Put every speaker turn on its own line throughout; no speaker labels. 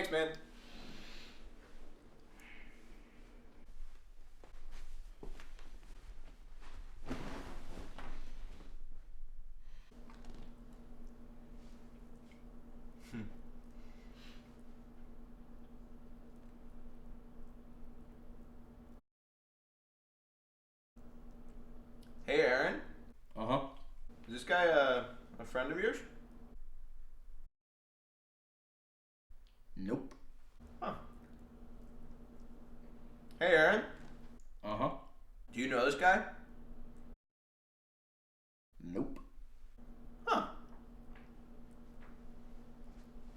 Thanks, man. Hey, Aaron.
Uh-huh.
Is this guy a friend of yours?
Nope.
Huh. Hey, Aaron.
Uh-huh.
Do you know this guy?
Nope.
Huh.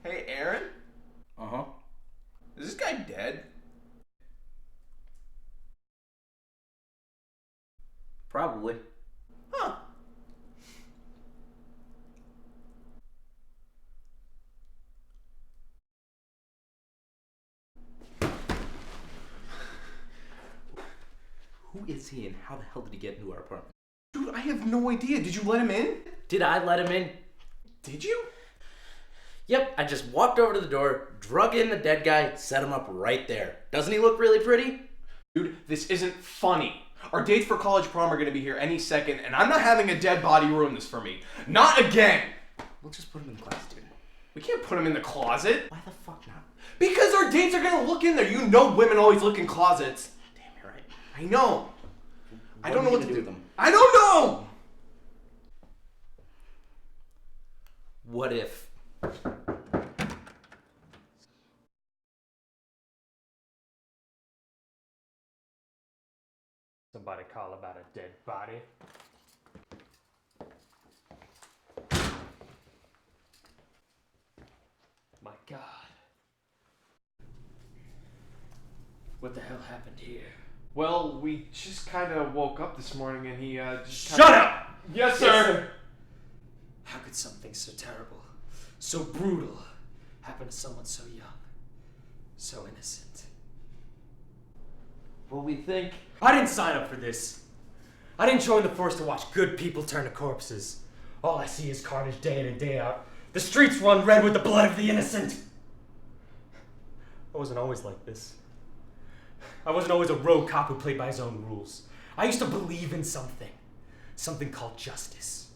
Hey, Aaron.
Uh-huh.
Is this guy dead?
Probably.
Huh.
Who is he and how the hell did he get into our apartment?
Dude, I have no idea. Did you let him in?
Did I let him in?
Did you?
Yep, I just walked over to the door, drug in the dead guy, set him up right there. Doesn't he look really pretty?
Dude, this isn't funny. Our dates for college prom are gonna be here any second, and I'm not having a dead body ruin this for me. Not again!
We'll just put him in the class, dude.
We can't put him in the closet.
Why the fuck not?
Because our dates are gonna look in there. You know women always look in closets.
Damn, you're right.
I know. I don't know what to do
with him.
I don't know!
What if...
Somebody call about a dead body. My God. What the hell happened here?
Well, we just kind of woke up this morning and he just
Shut up!
Yes, sir!
How could something so terrible, so brutal, happen to someone so young, so innocent?
Well, we think...
I didn't sign up for this. I didn't join the force to watch good people turn to corpses. All I see is carnage day in and day out. The streets run red with the blood of the innocent. I wasn't always like this. I wasn't always a rogue cop who played by his own rules. I used to believe in something called justice.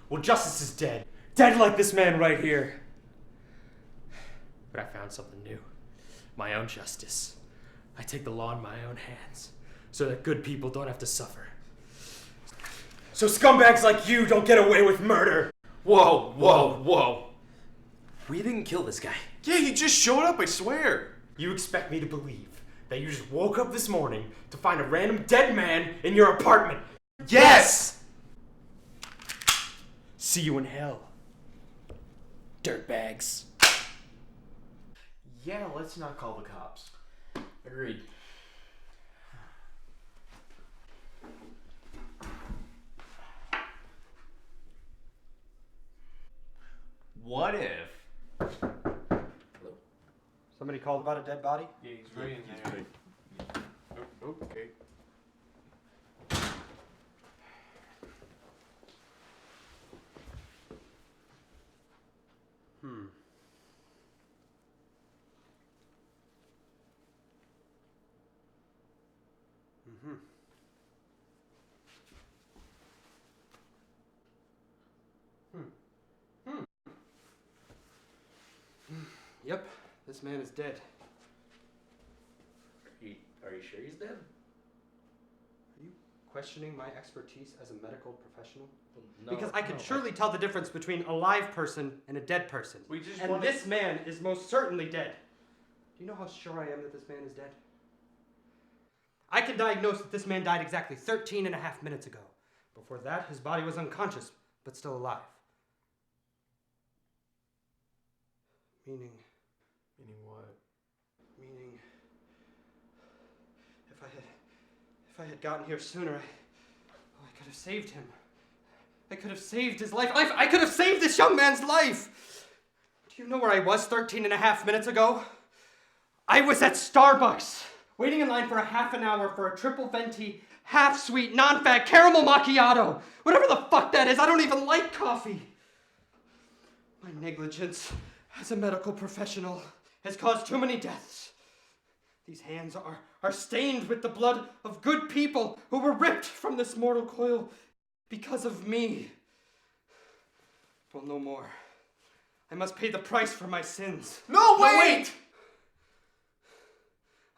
Well, justice is dead. Dead like this man right here. But I found something new. My own justice. I take the law in my own hands so that good people don't have to suffer. So scumbags like you don't get away with murder.
Whoa, whoa, whoa.
We didn't kill this guy.
Yeah, he just showed up, I swear.
You expect me to believe that you just woke up this morning to find a random dead man in your apartment?
Yes!
See you in hell, dirtbags.
Yeah, let's not call the cops.
Agreed.
What if...
Somebody called about a dead body?
Yeah, he's right in there. Oh, okay.
Yep, this man is dead.
Are you sure he's dead?
Are you questioning my expertise as a medical professional?
No,
Because I can
no,
surely tell the difference between a live person and a dead person.
We just
And
wanna-
this man is most certainly dead. Do you know how sure I am that this man is dead? I can diagnose that this man died exactly 13 and a half minutes ago. Before that, his body was unconscious, but still alive. Meaning
Meaning what?
if I had gotten here sooner, I could have saved him. I could have saved his life. I could have saved this young man's life. Do you know where I was 13 and a half minutes ago? I was at Starbucks, waiting in line for a half an hour for a triple venti, half sweet, non-fat caramel macchiato. Whatever the fuck that is, I don't even like coffee. My negligence as a medical professional has caused too many deaths. These hands are stained with the blood of good people who were ripped from this mortal coil because of me. Well, no more. I must pay the price for my sins.
No, wait!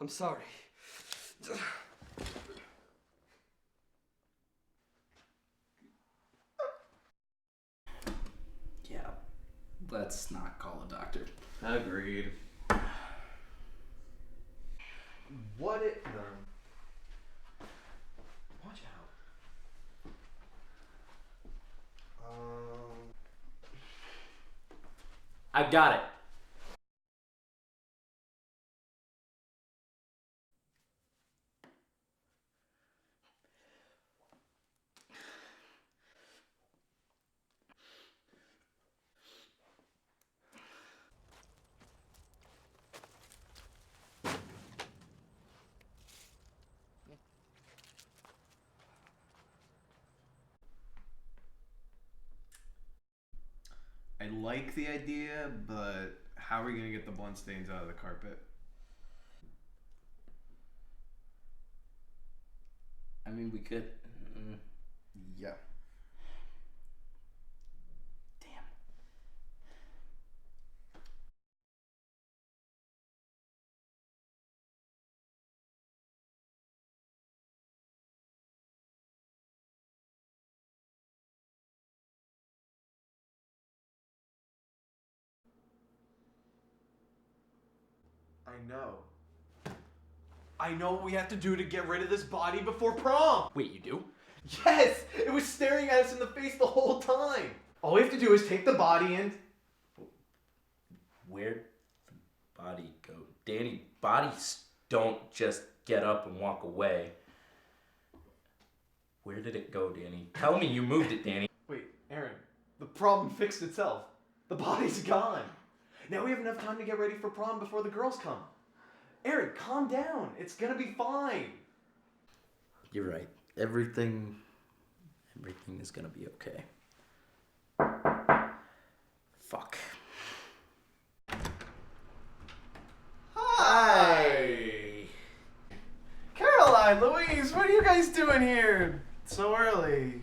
I'm sorry.
Yeah, let's not call a doctor.
Agreed. What it... No. Watch out.
I got it.
I like the idea, but how are we gonna get the blood stains out of the carpet?
I mean, we could.
Yeah.
Damn.
I know what we have to do to get rid of this body before prom.
Wait, you do?
Yes! It was staring at us in the face the whole time. All we have to do is take the body and...
Where'd the body go? Danny, bodies don't just get up and walk away. Where did it go, Danny? Tell me you moved it, Danny.
Wait, Aaron, the problem fixed itself. The body's gone. Now we have enough time to get ready for prom before the girls come. Aaron, calm down. It's gonna be fine.
You're right. Everything is gonna be okay. Fuck.
Hi! Caroline, Louise, what are you guys doing here so early?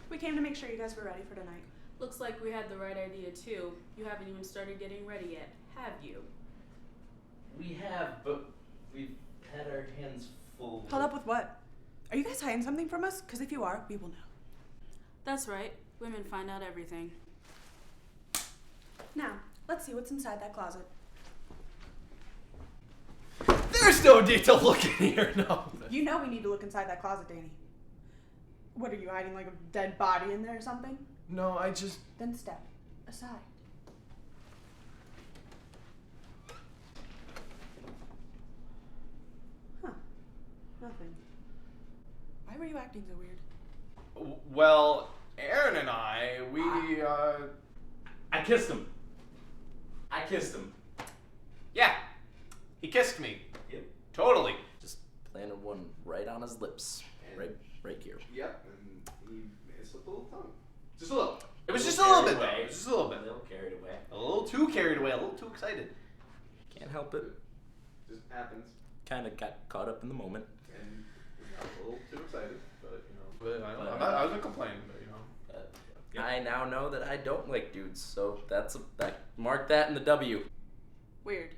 We came to make sure you guys were ready for tonight.
Looks like we had the right idea too. You haven't even started getting ready yet, have you?
We have, but we've had our hands full.
Hold up with what? Are you guys hiding something from us? Because if you are, we will know.
That's right. Women find out everything.
Now, let's see what's inside that closet.
There's no need to look in here, no.
You know we need to look inside that closet, Danny. What, are you hiding like a dead body in there or something?
No, I just...
Then step aside. Huh. Nothing. Why were you acting so weird?
Well, Aaron and I,
I kissed him.
Yeah. He kissed me.
Yep.
Totally.
Just planted one right on his lips. Right here.
Yep, and he slipped a little tongue. Just a little. It was just a little bit, though. It was just a little bit.
A little carried away.
A little too carried away, a little too excited.
Can't help it.
Just happens.
Kind of got caught up in the moment.
And got a little too excited, but, I wasn't complaining, but,
Yep. I now know that I don't like dudes, so mark that in the W.
Weird.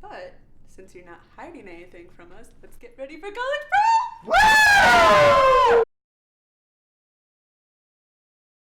But, since you're not hiding anything from us, let's get ready for college prom!
Woo!